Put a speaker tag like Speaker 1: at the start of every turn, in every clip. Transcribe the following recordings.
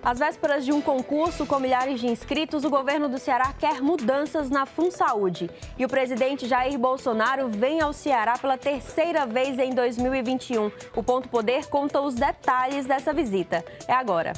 Speaker 1: Às vésperas de um concurso com milhares de inscritos, o governo do Ceará quer mudanças na FunSaúde. E o presidente Jair Bolsonaro vem ao Ceará pela terceira vez em 2021. O Ponto Poder conta os detalhes dessa visita. É agora.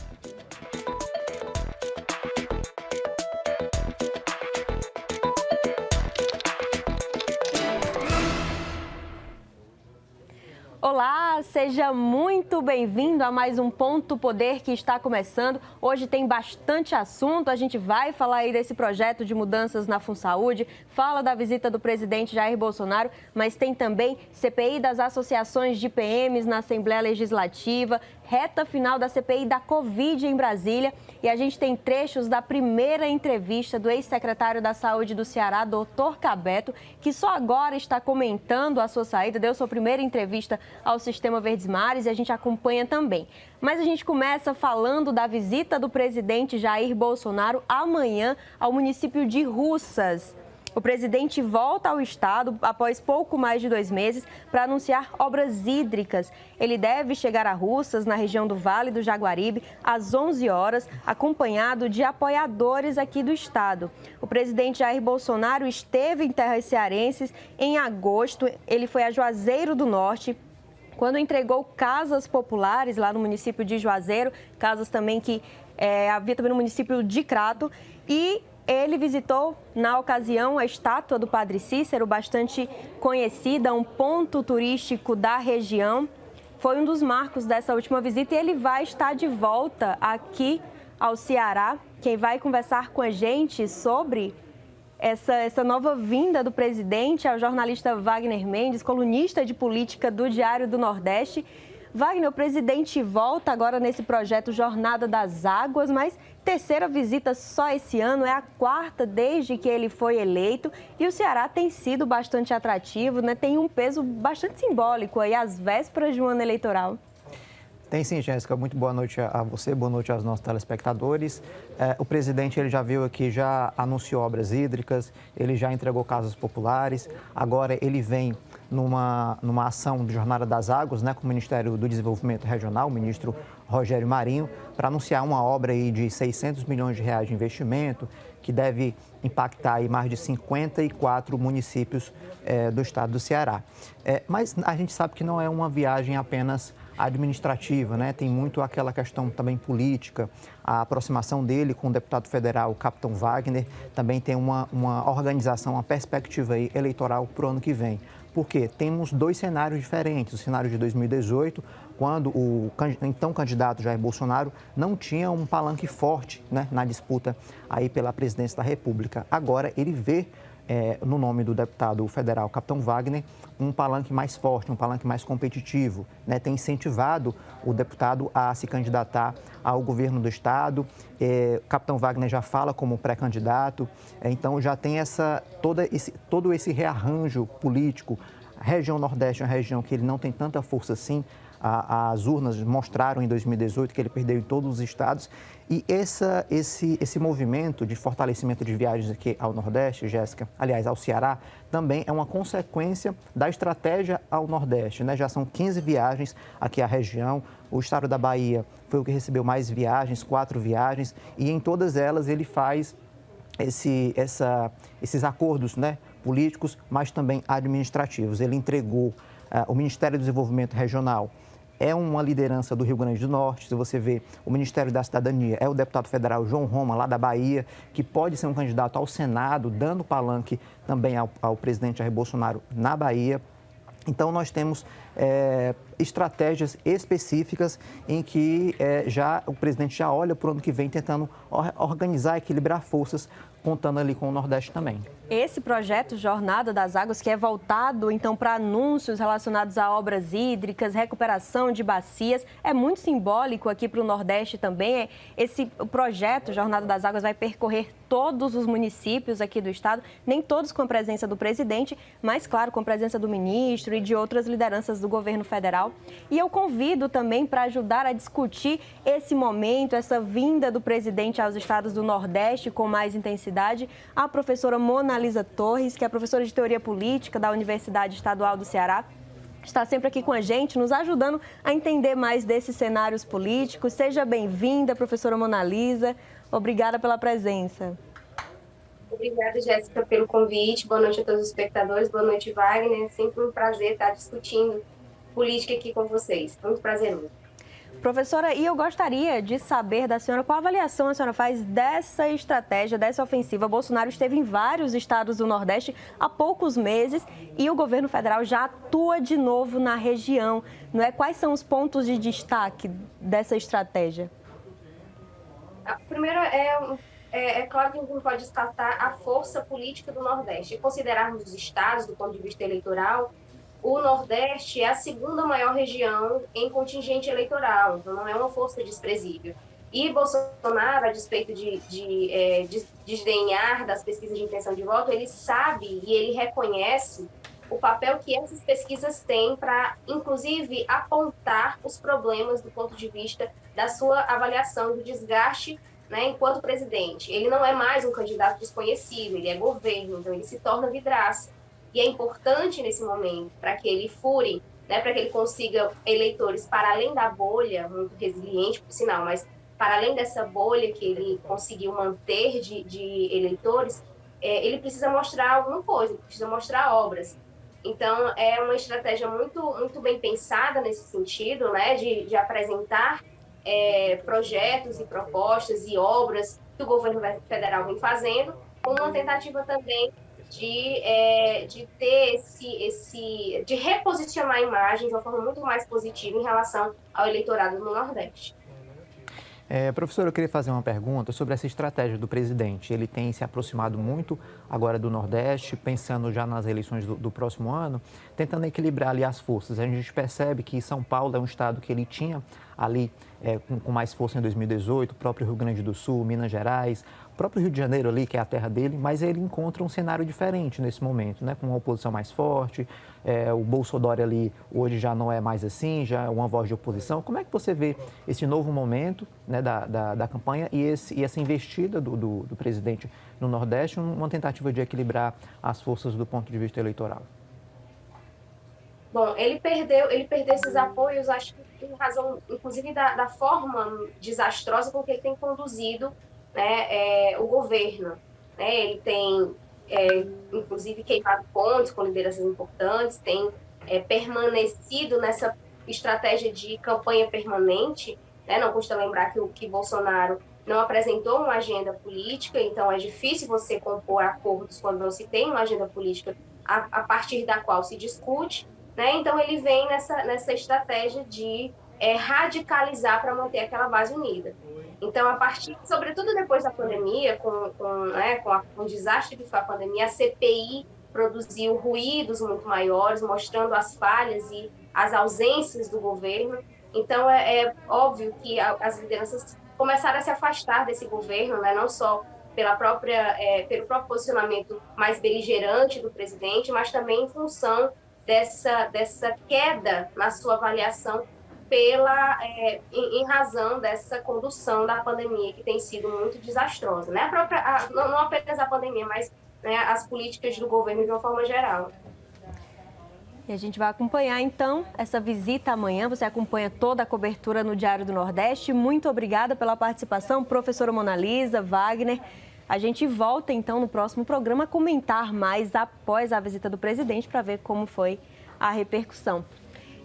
Speaker 1: Olá, seja muito bem-vindo a mais um Ponto Poder que está começando. Hoje tem bastante assunto, a gente vai falar aí desse projeto de mudanças na FunSaúde, fala da visita do presidente Jair Bolsonaro, mas tem também CPI das associações de PMs na Assembleia Legislativa, reta final da CPI da Covid em Brasília e a gente tem trechos da primeira entrevista do ex-secretário da Saúde do Ceará, Dr. Cabeto, que só agora está comentando a sua saída, deu sua primeira entrevista ao Sistema Verdes Mares e a gente acompanha também. Mas a gente começa falando da visita do presidente Jair Bolsonaro amanhã ao município de Russas. O presidente volta ao estado após pouco mais de 2 meses para anunciar obras hídricas. Ele deve chegar a Russas, na região do Vale do Jaguaribe, às 11 horas, acompanhado de apoiadores aqui do estado. O presidente Jair Bolsonaro esteve em terras cearenses em agosto. Ele foi a Juazeiro do Norte, quando entregou casas populares lá no município de Juazeiro, casas também que havia também no município de Crato, e ele visitou, na ocasião, a estátua do Padre Cícero, bastante conhecida, um ponto turístico da região. Foi um dos marcos dessa última visita e ele vai estar de volta aqui ao Ceará. Quem vai conversar com a gente sobre essa nova vinda do presidente é o jornalista Wagner Mendes, colunista de política do Diário do Nordeste. Wagner, o presidente volta agora nesse projeto Jornada das Águas, mas terceira visita só esse ano, é a quarta desde que ele foi eleito. E o Ceará tem sido bastante atrativo, né? Tem um peso bastante simbólico aí às vésperas de um ano eleitoral.
Speaker 2: Tem sim, Jéssica. Muito boa noite a você, boa noite aos nossos telespectadores. O presidente ele já veio aqui, já anunciou obras hídricas, ele já entregou casas populares, agora ele vem numa ação de Jornada das Águas, né, com o Ministério do Desenvolvimento Regional, o ministro Rogério Marinho, para anunciar uma obra aí de 600 milhões de reais de investimento, que deve impactar aí mais de 54 municípios do estado do Ceará. Mas a gente sabe que não é uma viagem apenas administrativa, né? Tem muito aquela questão também política, a aproximação dele com o deputado federal, o capitão Wagner, também tem uma organização, uma perspectiva aí eleitoral para o ano que vem. Porque temos 2 cenários diferentes. O cenário de 2018, quando o então candidato Jair Bolsonaro não tinha um palanque forte, né, na disputa aí pela presidência da República. Agora ele vê no nome do deputado federal, capitão Wagner, um palanque mais forte, um palanque mais competitivo, né? Tem incentivado o deputado a se candidatar ao governo do estado. O capitão Wagner já fala como pré-candidato, então já tem todo esse rearranjo político. A região Nordeste é uma região que ele não tem tanta força assim. As urnas mostraram em 2018 que ele perdeu em todos os estados. E esse movimento de fortalecimento de viagens aqui ao Nordeste, Jéssica, aliás, ao Ceará, também é uma consequência da estratégia ao Nordeste, né? Já são 15 viagens aqui à região. O estado da Bahia foi o que recebeu mais viagens, 4 viagens, e em todas elas ele faz esses acordos, né, políticos, mas também administrativos. Ele entregou o Ministério do Desenvolvimento Regional, é uma liderança do Rio Grande do Norte. Se você vê, o Ministério da Cidadania é o deputado federal João Roma, lá da Bahia, que pode ser um candidato ao Senado, dando palanque também ao presidente Jair Bolsonaro na Bahia. Então, nós temos estratégias específicas em que o presidente já olha para o ano que vem tentando organizar, equilibrar forças, contando ali com o Nordeste também.
Speaker 1: Esse projeto Jornada das Águas, que é voltado, então, para anúncios relacionados a obras hídricas, recuperação de bacias, é muito simbólico aqui para o Nordeste também. Esse projeto Jornada das Águas vai percorrer todos os municípios aqui do estado, nem todos com a presença do presidente, mas, claro, com a presença do ministro e de outras lideranças do governo federal. E eu convido também para ajudar a discutir esse momento, essa vinda do presidente aos estados do Nordeste com mais intensidade, a professora Mona Lisa Torres, que é professora de Teoria Política da Universidade Estadual do Ceará. está sempre aqui com a gente, nos ajudando a entender mais desses cenários políticos. Seja bem-vinda, professora Mona Lisa. Obrigada pela presença.
Speaker 3: Obrigada, Jéssica, pelo convite. Boa noite a todos os espectadores. Boa noite, Wagner. É sempre um prazer estar discutindo política aqui com vocês. Muito prazeroso.
Speaker 1: Professora, e eu gostaria de saber da senhora qual avaliação a senhora faz dessa estratégia, dessa ofensiva. Bolsonaro esteve em vários estados do Nordeste há poucos meses e o governo federal já atua de novo na região. Não é? Quais são os pontos de destaque dessa estratégia?
Speaker 3: Primeiro, é claro que a gente não pode descartar a força política do Nordeste. E considerarmos os estados do ponto de vista eleitoral, o Nordeste é a segunda maior região em contingente eleitoral, então não é uma força desprezível. E Bolsonaro, a despeito de desdenhar das pesquisas de intenção de voto, ele sabe e ele reconhece o papel que essas pesquisas têm para, inclusive, apontar os problemas do ponto de vista da sua avaliação do desgaste, né, enquanto presidente. Ele não é mais um candidato desconhecido, ele é governo, então ele se torna vidraça. E é importante nesse momento, para que ele fure, né, para que ele consiga eleitores para além da bolha, muito resiliente, por sinal, mas para além dessa bolha que ele conseguiu manter de eleitores, ele precisa mostrar alguma coisa, ele precisa mostrar obras. Então, é uma estratégia muito bem pensada nesse sentido, né, de apresentar projetos e propostas e obras que o governo federal vem fazendo, com uma tentativa também de ter de reposicionar a imagem de uma forma muito mais positiva em relação ao eleitorado no Nordeste.
Speaker 2: Professor, eu queria fazer uma pergunta sobre essa estratégia do presidente. Ele tem se aproximado muito agora do Nordeste, pensando já nas eleições do próximo ano, tentando equilibrar ali as forças. A gente percebe que São Paulo é um estado que ele tinha ali com mais força em 2018, o próprio Rio Grande do Sul, Minas Gerais, o próprio Rio de Janeiro ali, que é a terra dele, mas ele encontra um cenário diferente nesse momento, né? Com uma oposição mais forte, o Bolsonaro ali hoje já não é mais assim, já é uma voz de oposição. Como é que você vê esse novo momento, né, da campanha e essa investida do presidente no Nordeste, uma tentativa de equilibrar as forças do ponto de vista eleitoral?
Speaker 3: Bom, ele perdeu esses apoios, acho que em razão, inclusive, da forma desastrosa com que ele tem conduzido, né, o governo. Né? Ele tem, inclusive, queimado pontos com lideranças importantes, tem permanecido nessa estratégia de campanha permanente. Né? Não custa lembrar que Bolsonaro não apresentou uma agenda política, então é difícil você compor acordos quando não se tem uma agenda política a partir da qual se discute. Né? Então, ele vem nessa estratégia de radicalizar para manter aquela base unida. Então, sobretudo depois da pandemia, com o desastre que foi a pandemia, a CPI produziu ruídos muito maiores, mostrando as falhas e as ausências do governo. Então, é óbvio que as lideranças começaram a se afastar desse governo, né? Não só pelo próprio posicionamento mais beligerante do presidente, mas também em função dessa queda na sua avaliação em razão dessa condução da pandemia, que tem sido muito desastrosa. Né? Não apenas a pandemia, mas, né, as políticas do governo de uma forma geral.
Speaker 1: E a gente vai acompanhar, então, essa visita amanhã. Você acompanha toda a cobertura no Diário do Nordeste. Muito obrigada pela participação, professora Mona Lisa, Wagner. A gente volta, então, no próximo programa a comentar mais após a visita do presidente para ver como foi a repercussão.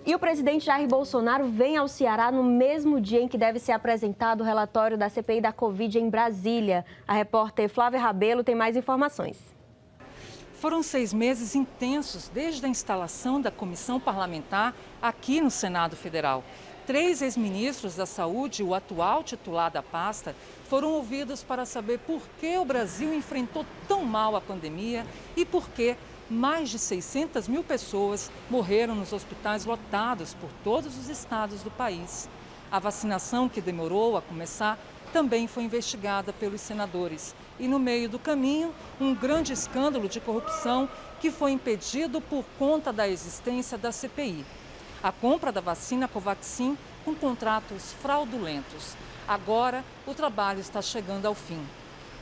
Speaker 1: E o presidente Jair Bolsonaro vem ao Ceará no mesmo dia em que deve ser apresentado o relatório da CPI da Covid em Brasília. A repórter Flávia Rabelo tem mais informações.
Speaker 4: Foram 6 meses intensos desde a instalação da comissão parlamentar aqui no Senado Federal. 3 ex-ministros da Saúde e o atual titular da pasta foram ouvidos para saber por que o Brasil enfrentou tão mal a pandemia e por que mais de 600 mil pessoas morreram nos hospitais lotados por todos os estados do país. A vacinação, que demorou a começar, também foi investigada pelos senadores. E no meio do caminho, um grande escândalo de corrupção que foi impedido por conta da existência da CPI. A compra da vacina Covaxin com contratos fraudulentos. Agora, o trabalho está chegando ao fim.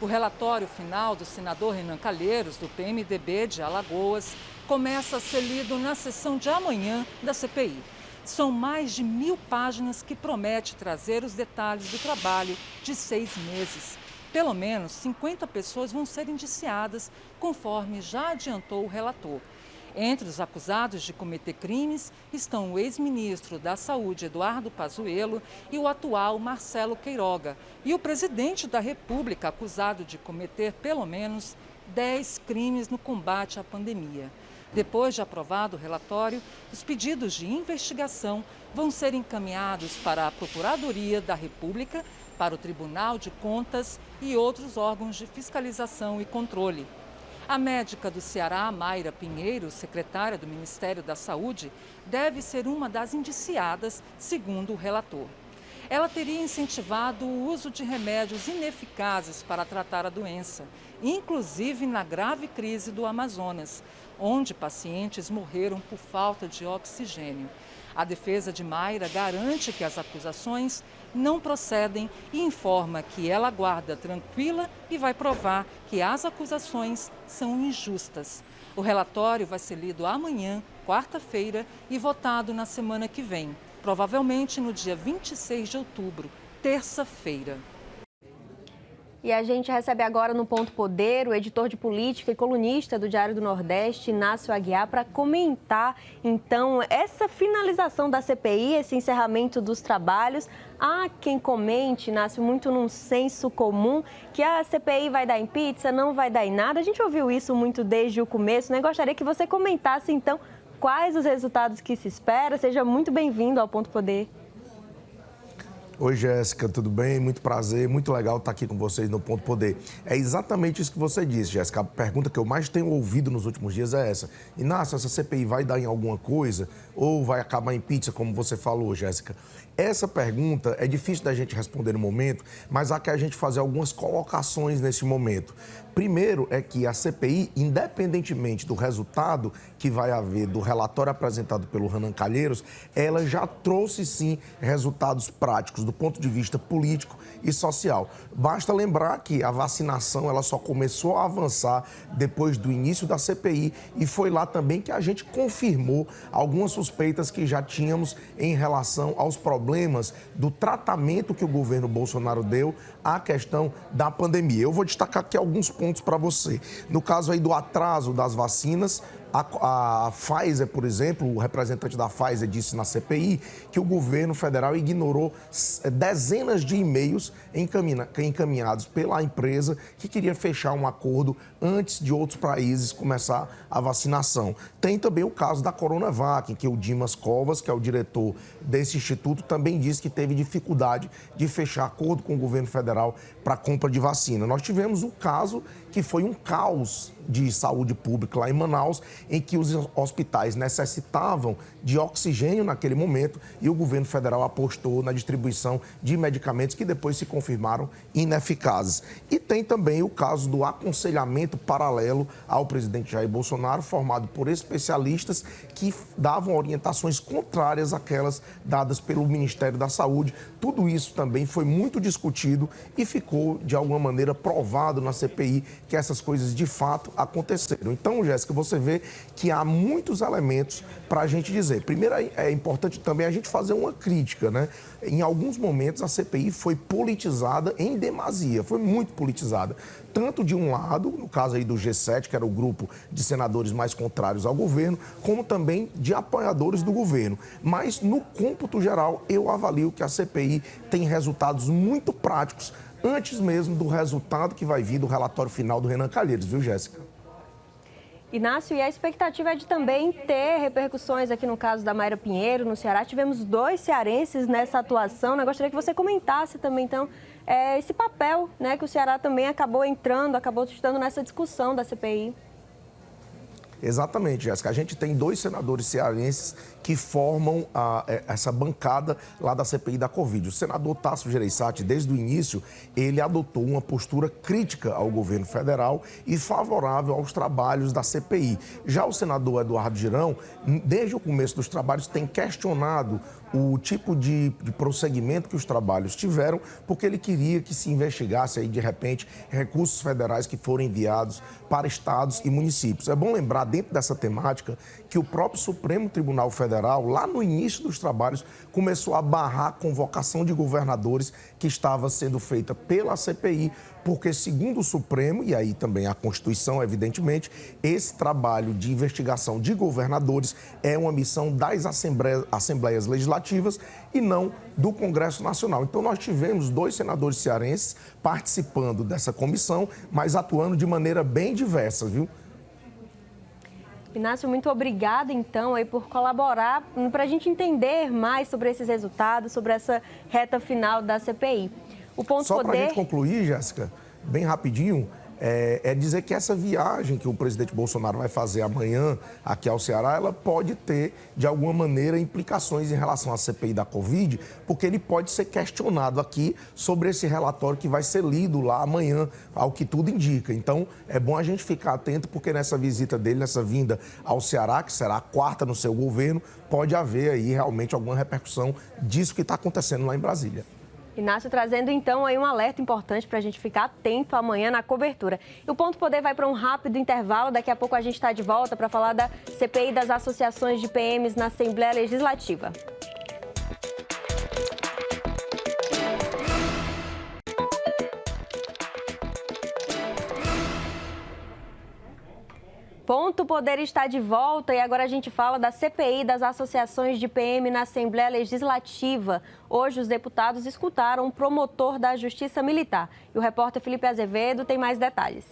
Speaker 4: O relatório final do senador Renan Calheiros, do PMDB de Alagoas, começa a ser lido na sessão de amanhã da CPI. São mais de 1000 páginas que promete trazer os detalhes do trabalho de 6 meses. Pelo menos 50 pessoas vão ser indiciadas, conforme já adiantou o relator. Entre os acusados de cometer crimes estão o ex-ministro da Saúde, Eduardo Pazuello, e o atual Marcelo Queiroga, e o presidente da República, acusado de cometer pelo menos 10 crimes no combate à pandemia. Depois de aprovado o relatório, os pedidos de investigação vão ser encaminhados para a Procuradoria da República, para o Tribunal de Contas e outros órgãos de fiscalização e controle. A médica do Ceará, Mayra Pinheiro, secretária do Ministério da Saúde, deve ser uma das indiciadas, segundo o relator. Ela teria incentivado o uso de remédios ineficazes para tratar a doença, inclusive na grave crise do Amazonas, onde pacientes morreram por falta de oxigênio. A defesa de Mayra garante que as acusações não procedem e informa que ela aguarda tranquila e vai provar que as acusações são injustas. O relatório vai ser lido amanhã, quarta-feira, e votado na semana que vem, provavelmente no dia 26 de outubro, terça-feira.
Speaker 1: E a gente recebe agora no Ponto Poder o editor de política e colunista do Diário do Nordeste, Inácio Aguiar, para comentar, então, essa finalização da CPI, esse encerramento dos trabalhos. Há quem comente, Inácio, muito num senso comum, que a CPI vai dar em pizza, não vai dar em nada. A gente ouviu isso muito desde o começo, né? Gostaria que você comentasse, então, quais os resultados que se espera. Seja muito bem-vindo ao Ponto Poder.
Speaker 5: Oi, Jéssica, tudo bem? Muito prazer, muito legal estar aqui com vocês no Ponto Poder. É exatamente isso que você disse, Jéssica. A pergunta que eu mais tenho ouvido nos últimos dias é essa. Inácio, essa CPI vai dar em alguma coisa ou vai acabar em pizza, como você falou, Jéssica? Essa pergunta é difícil da gente responder no momento, mas há que a gente fazer algumas colocações nesse momento. Primeiro é que a CPI, independentemente do resultado que vai haver do relatório apresentado pelo Renan Calheiros, ela já trouxe sim resultados práticos do ponto de vista político e social. Basta lembrar que a vacinação ela só começou a avançar depois do início da CPI e foi lá também que a gente confirmou algumas suspeitas que já tínhamos em relação aos problemas do tratamento que o governo Bolsonaro deu à questão da pandemia. Eu vou destacar aqui alguns pontos para você. No caso aí do atraso das vacinas, a Pfizer, por exemplo, o representante da Pfizer disse na CPI que o governo federal ignorou dezenas de e-mails encaminhados pela empresa que queria fechar um acordo antes de outros países começar a vacinação. Tem também o caso da Coronavac, em que o Dimas Covas, que é o diretor desse instituto, também disse que teve dificuldade de fechar acordo com o governo federal para a compra de vacina. Nós tivemos um caso que foi um caos de saúde pública lá em Manaus, em que os hospitais necessitavam de oxigênio naquele momento e o governo federal apostou na distribuição de medicamentos que depois se confirmaram ineficazes. E tem também o caso do aconselhamento paralelo ao presidente Jair Bolsonaro, formado por especialistas que davam orientações contrárias àquelas dadas pelo Ministério da Saúde. Tudo isso também foi muito discutido e ficou, de alguma maneira, provado na CPI que essas coisas de fato aconteceram. Então, Jéssica, você vê que há muitos elementos para a gente dizer. Primeiro, é importante também a gente fazer uma crítica, né? Em alguns momentos, a CPI foi politizada em demasia, foi muito politizada. Tanto de um lado, no caso aí do G7, que era o grupo de senadores mais contrários ao governo, como também de apoiadores do governo. Mas, no cômputo geral, eu avalio que a CPI tem resultados muito práticos antes mesmo do resultado que vai vir do relatório final do Renan Calheiros, viu, Jéssica?
Speaker 1: Inácio, e a expectativa é de também ter repercussões aqui no caso da Mayra Pinheiro, no Ceará. Tivemos 2 cearenses nessa atuação, né? Gostaria que você comentasse também, então, esse papel, né, que o Ceará também acabou estando nessa discussão da CPI.
Speaker 5: Exatamente, Jéssica. A gente tem 2 senadores cearenses que formam essa bancada lá da CPI da Covid. O senador Tasso Gereissati, desde o início, ele adotou uma postura crítica ao governo federal e favorável aos trabalhos da CPI. Já o senador Eduardo Girão, desde o começo dos trabalhos, tem questionado o tipo de prosseguimento que os trabalhos tiveram, porque ele queria que se investigasse aí, de repente, recursos federais que foram enviados para estados e municípios. É bom lembrar, dentro dessa temática, que o próprio Supremo Tribunal Federal, lá no início dos trabalhos, começou a barrar a convocação de governadores que estava sendo feita pela CPI, porque, segundo o Supremo, e aí também a Constituição, evidentemente, esse trabalho de investigação de governadores é uma missão das Assembleias Legislativas e não do Congresso Nacional. Então, nós tivemos 2 senadores cearenses participando dessa comissão, mas atuando de maneira bem diversa, viu?
Speaker 1: Inácio, muito obrigada, então, aí, por colaborar para a gente entender mais sobre esses resultados, sobre essa reta final da CPI. O ponto
Speaker 5: Só
Speaker 1: poder...
Speaker 5: para a gente concluir, Jéssica, bem rapidinho, é dizer que essa viagem que o presidente Bolsonaro vai fazer amanhã aqui ao Ceará, ela pode ter, de alguma maneira, implicações em relação à CPI da Covid, porque ele pode ser questionado aqui sobre esse relatório que vai ser lido lá amanhã, ao que tudo indica. Então, é bom a gente ficar atento, porque nessa visita dele, nessa vinda ao Ceará, que será a 4ª no seu governo, pode haver aí realmente alguma repercussão disso que está acontecendo lá em Brasília.
Speaker 1: Inácio trazendo, então, aí um alerta importante para a gente ficar atento amanhã na cobertura. E o Ponto Poder vai para um rápido intervalo. Daqui a pouco a gente está de volta para falar da CPI das associações de PMs na Assembleia Legislativa. Ponto Poder está de volta e agora a gente fala da CPI das associações de PM na Assembleia Legislativa. Hoje os deputados escutaram um promotor da Justiça Militar. E o repórter Felipe Azevedo tem mais detalhes.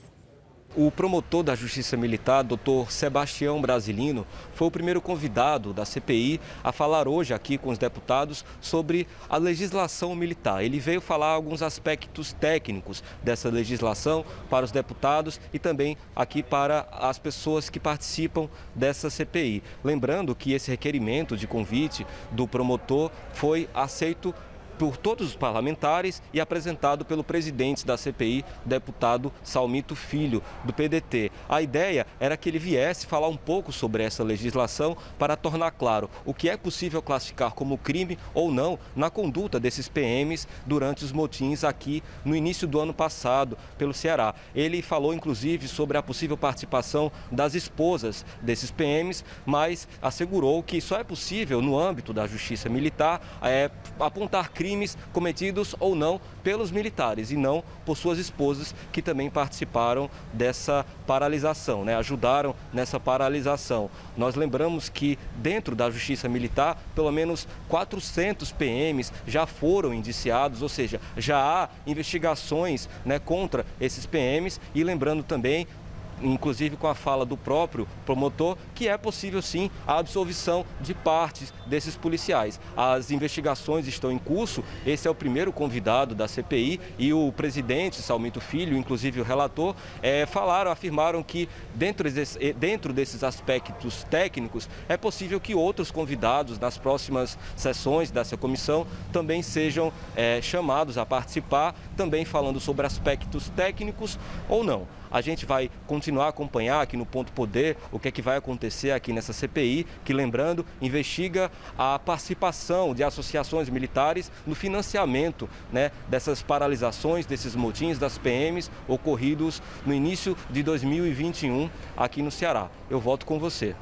Speaker 6: O promotor da Justiça Militar, Dr. Sebastião Brasilino, foi o primeiro convidado da CPI a falar hoje aqui com os deputados sobre a legislação militar. Ele veio falar alguns aspectos técnicos dessa legislação para os deputados e também aqui para as pessoas que participam dessa CPI. Lembrando que esse requerimento de convite do promotor foi aceito por todos os parlamentares e apresentado pelo presidente da CPI, deputado Salmito Filho, do PDT. A ideia era que ele viesse falar um pouco sobre essa legislação para tornar claro o que é possível classificar como crime ou não na conduta desses PMs durante os motins aqui no início do ano passado pelo Ceará. Ele falou, inclusive, sobre a possível participação das esposas desses PMs, mas assegurou que só é possível, no âmbito da Justiça Militar, apontar crimes cometidos ou não pelos militares e não por suas esposas, que também participaram dessa paralisação, ajudaram nessa paralisação. Nós lembramos que dentro da Justiça Militar, pelo menos 400 PMs já foram indiciados, ou seja, já há investigações contra esses PMs e lembrando também, inclusive com a fala do próprio promotor, que é possível sim a absolvição de partes desses policiais. As investigações estão em curso, esse é o primeiro convidado da CPI e o presidente Salmito Filho, inclusive o relator, afirmaram que dentro desses aspectos técnicos é possível que outros convidados nas próximas sessões dessa comissão também sejam chamados a participar, também falando sobre aspectos técnicos ou não. A gente vai continuar a acompanhar aqui no Ponto Poder o que é que vai acontecer aqui nessa CPI, que, lembrando, investiga a participação de associações militares no financiamento dessas paralisações, desses motins das PMs ocorridos no início de 2021 aqui no Ceará. Eu volto com você.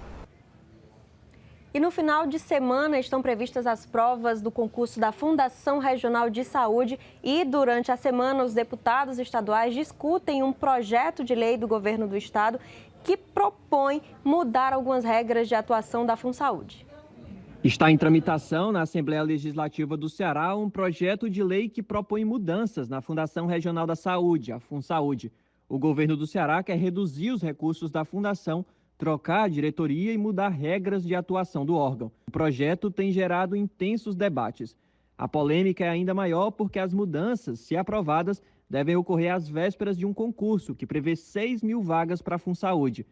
Speaker 1: E no final de semana estão previstas as provas do concurso da Fundação Regional de Saúde e durante a semana os deputados estaduais discutem um projeto de lei do governo do estado que propõe mudar algumas regras de atuação da FunSaúde.
Speaker 7: Está em tramitação na Assembleia Legislativa do Ceará um projeto de lei que propõe mudanças na Fundação Regional da Saúde, a FunSaúde. O governo do Ceará quer reduzir os recursos da fundação, trocar a diretoria e mudar regras de atuação do órgão. O projeto tem gerado intensos debates. A polêmica é ainda maior porque as mudanças, se aprovadas, devem ocorrer às vésperas de um concurso que prevê 6.000 vagas para a FunSaúde.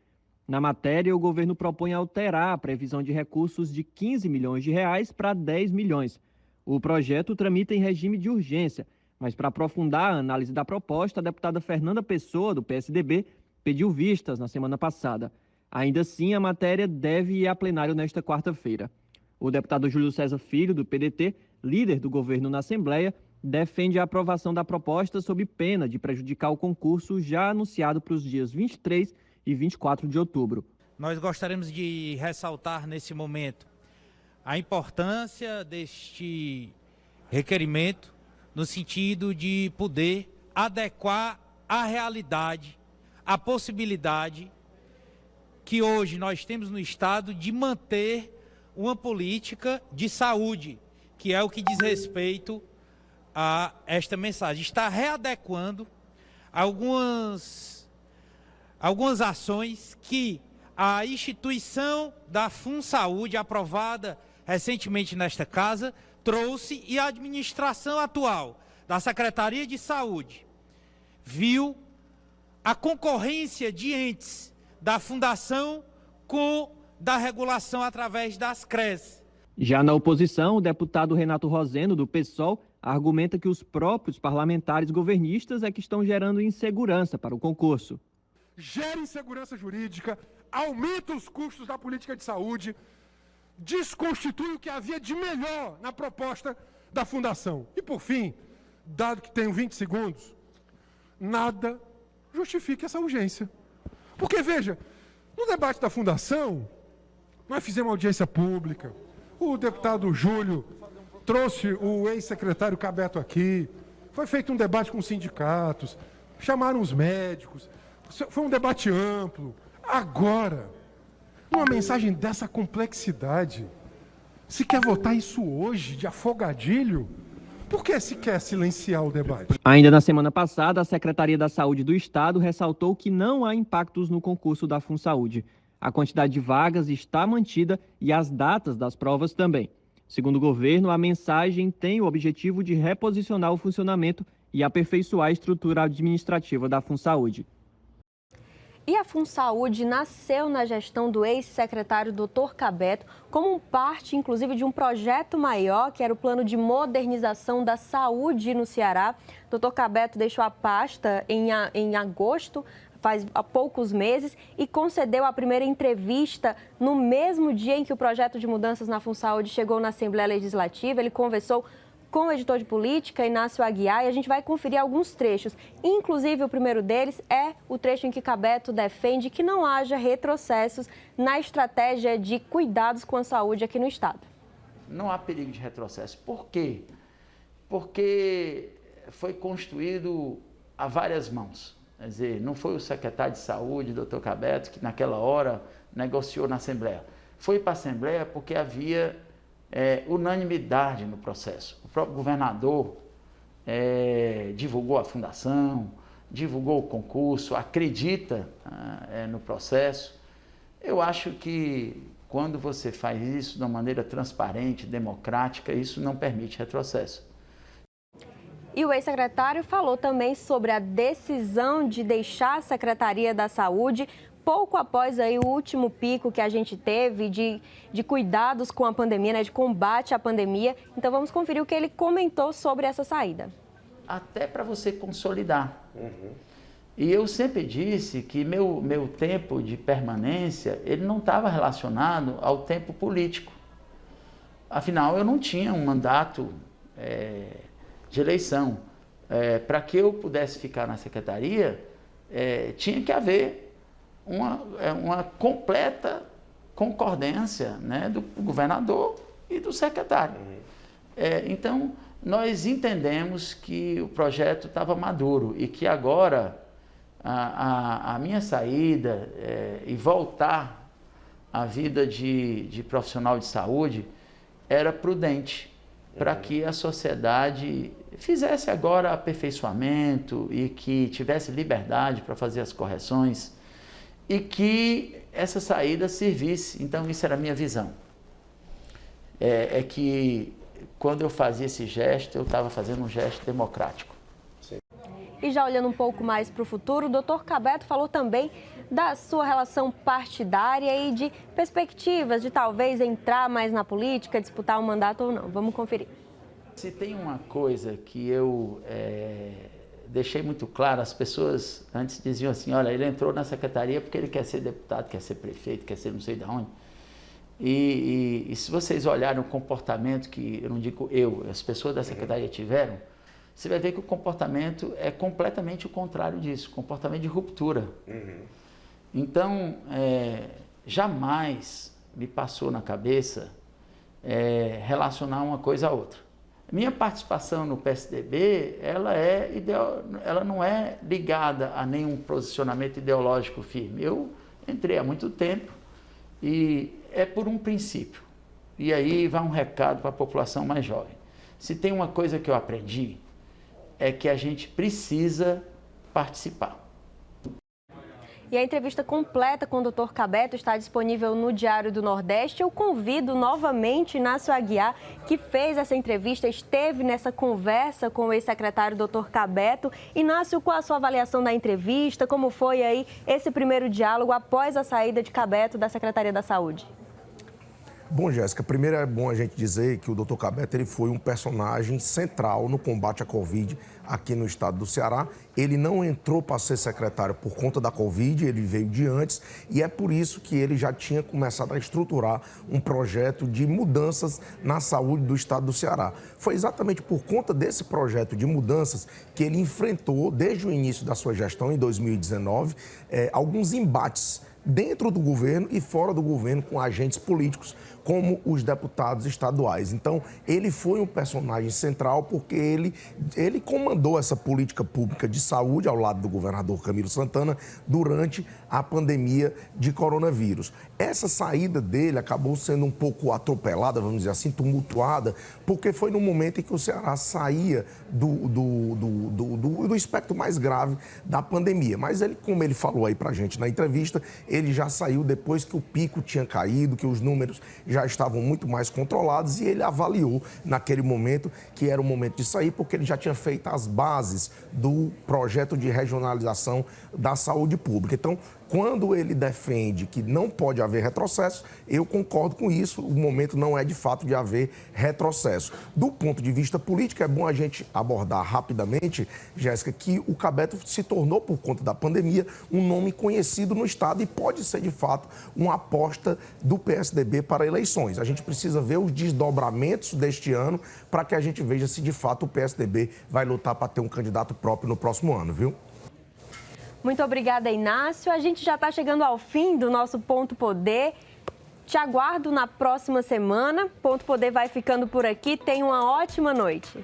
Speaker 7: Na matéria, o governo propõe alterar a previsão de recursos de 15 milhões de reais para 10 milhões. O projeto tramita em regime de urgência, mas para aprofundar a análise da proposta, a deputada Fernanda Pessoa, do PSDB, pediu vistas na semana passada. Ainda assim, a matéria deve ir a plenário nesta quarta-feira. O deputado Júlio César Filho, do PDT, líder do governo na Assembleia, defende a aprovação da proposta sob pena de prejudicar o concurso já anunciado para os dias 23 e 24 de outubro.
Speaker 8: Nós gostaríamos de ressaltar nesse momento a importância deste requerimento no sentido de poder adequar à realidade, a possibilidade que hoje nós temos no Estado de manter uma política de saúde, que é o que diz respeito a esta mensagem. Está readequando algumas ações que a instituição da FunSaúde, aprovada recentemente nesta casa, trouxe, e a administração atual da Secretaria de Saúde viu a concorrência de entes da Fundação com da regulação através das CREs.
Speaker 7: Já na oposição, o deputado Renato Roseno, do PSOL, argumenta que os próprios parlamentares governistas é que estão gerando insegurança para o concurso.
Speaker 9: Gera insegurança jurídica, aumenta os custos da política de saúde, desconstitui o que havia de melhor na proposta da Fundação. E, por fim, dado que tenho 20 segundos, nada justifica essa urgência. Porque, veja, no debate da Fundação, nós fizemos audiência pública, o deputado Júlio trouxe o ex-secretário Cabeto aqui, foi feito um debate com os sindicatos, chamaram os médicos, foi um debate amplo. Agora, uma mensagem dessa complexidade, se quer votar isso hoje, de afogadilho, por que se quer silenciar o debate?
Speaker 7: Ainda na semana passada, a Secretaria da Saúde do Estado ressaltou que não há impactos no concurso da FunSaúde. A quantidade de vagas está mantida e as datas das provas também. Segundo o governo, a mensagem tem o objetivo de reposicionar o funcionamento e aperfeiçoar a estrutura administrativa da FunSaúde.
Speaker 1: E a FunSaúde nasceu na gestão do ex-secretário Dr. Cabeto como parte, inclusive, de um projeto maior, que era o Plano de Modernização da Saúde no Ceará. Dr. Cabeto deixou a pasta em agosto, faz há poucos meses, e concedeu a primeira entrevista no mesmo dia em que o projeto de mudanças na FunSaúde chegou na Assembleia Legislativa. Ele conversou com o editor de política, Inácio Aguiar, e a gente vai conferir alguns trechos. Inclusive, o primeiro deles é o trecho em que Cabeto defende que não haja retrocessos na estratégia de cuidados com a saúde aqui no Estado.
Speaker 10: Não há perigo de retrocesso. Por quê? Porque foi construído a várias mãos. Quer dizer, não foi o secretário de Saúde, doutor Cabeto, que naquela hora negociou na Assembleia. Foi para a Assembleia porque havia unanimidade no processo. O próprio governador divulgou a fundação, divulgou o concurso, acredita no processo. Eu acho que quando você faz isso de uma maneira transparente, democrática, isso não permite retrocesso.
Speaker 1: E o ex-secretário falou também sobre a decisão de deixar a Secretaria da Saúde pouco após aí o último pico que a gente teve de cuidados com a pandemia, né, de combate à pandemia. Então vamos conferir o que ele comentou sobre essa saída.
Speaker 10: Até para você consolidar. E eu sempre disse que meu tempo de permanência, ele não estava relacionado ao tempo político. Afinal, eu não tinha um mandato de eleição. Para que eu pudesse ficar na secretaria, tinha que haver uma completa concordância, né, do governador e do secretário. Então, nós entendemos que o projeto estava maduro e que agora a minha saída e voltar à vida de profissional de saúde era prudente para que a sociedade fizesse agora aperfeiçoamento e que tivesse liberdade para fazer as correções e que essa saída servisse. Então, isso era a minha visão. É que quando eu fazia esse gesto, eu estava fazendo um gesto democrático.
Speaker 1: E já olhando um pouco mais para o futuro, o doutor Cabeto falou também da sua relação partidária e de perspectivas de talvez entrar mais na política, disputar um mandato ou não. Vamos conferir.
Speaker 10: Se tem uma coisa que eu deixei muito claro, as pessoas antes diziam assim, olha, ele entrou na secretaria porque ele quer ser deputado, quer ser prefeito, quer ser não sei de onde. E se vocês olharem o comportamento que, eu não digo as pessoas da secretaria tiveram, você vai ver que o comportamento é completamente o contrário disso, comportamento de ruptura. Então, jamais me passou na cabeça relacionar uma coisa a outra. Minha participação no PSDB, ela não é ligada a nenhum posicionamento ideológico firme. Eu entrei há muito tempo e é por um princípio. E aí vai um recado para a população mais jovem. Se tem uma coisa que eu aprendi, é que a gente precisa participar.
Speaker 1: E a entrevista completa com o doutor Cabeto está disponível no Diário do Nordeste. Eu convido novamente Inácio Aguiar, que fez essa entrevista, esteve nessa conversa com o ex-secretário doutor Cabeto. Inácio, qual a sua avaliação da entrevista? Como foi aí esse primeiro diálogo após a saída de Cabeto da Secretaria da Saúde?
Speaker 5: Bom, Jéssica, primeiro é bom a gente dizer que o Dr. Cabeto ele foi um personagem central no combate à Covid aqui no estado do Ceará. Ele não entrou para ser secretário por conta da Covid, ele veio de antes e é por isso que ele já tinha começado a estruturar um projeto de mudanças na saúde do estado do Ceará. Foi exatamente por conta desse projeto de mudanças que ele enfrentou, desde o início da sua gestão, em 2019, alguns embates dentro do governo e fora do governo com agentes políticos, como os deputados estaduais. Então, ele foi um personagem central porque ele comandou essa política pública de saúde ao lado do governador Camilo Santana durante a pandemia de coronavírus. Essa saída dele acabou sendo um pouco atropelada, vamos dizer assim, tumultuada, porque foi no momento em que o Ceará saía do espectro mais grave da pandemia. Mas ele, como ele falou aí pra gente na entrevista, ele já saiu depois que o pico tinha caído, que os números já estavam muito mais controlados e ele avaliou naquele momento que era o momento de sair, porque ele já tinha feito as bases do projeto de regionalização da saúde pública. Então, quando ele defende que não pode haver retrocesso, eu concordo com isso, o momento não é de fato de haver retrocesso. Do ponto de vista político, é bom a gente abordar rapidamente, Jéssica, que o Cabeto se tornou, por conta da pandemia, um nome conhecido no estado e pode ser de fato uma aposta do PSDB para eleições. A gente precisa ver os desdobramentos deste ano para que a gente veja se de fato o PSDB vai lutar para ter um candidato próprio no próximo ano, viu?
Speaker 1: Muito obrigada, Inácio. A gente já está chegando ao fim do nosso Ponto Poder. Te aguardo na próxima semana. Ponto Poder vai ficando por aqui. Tenha uma ótima noite.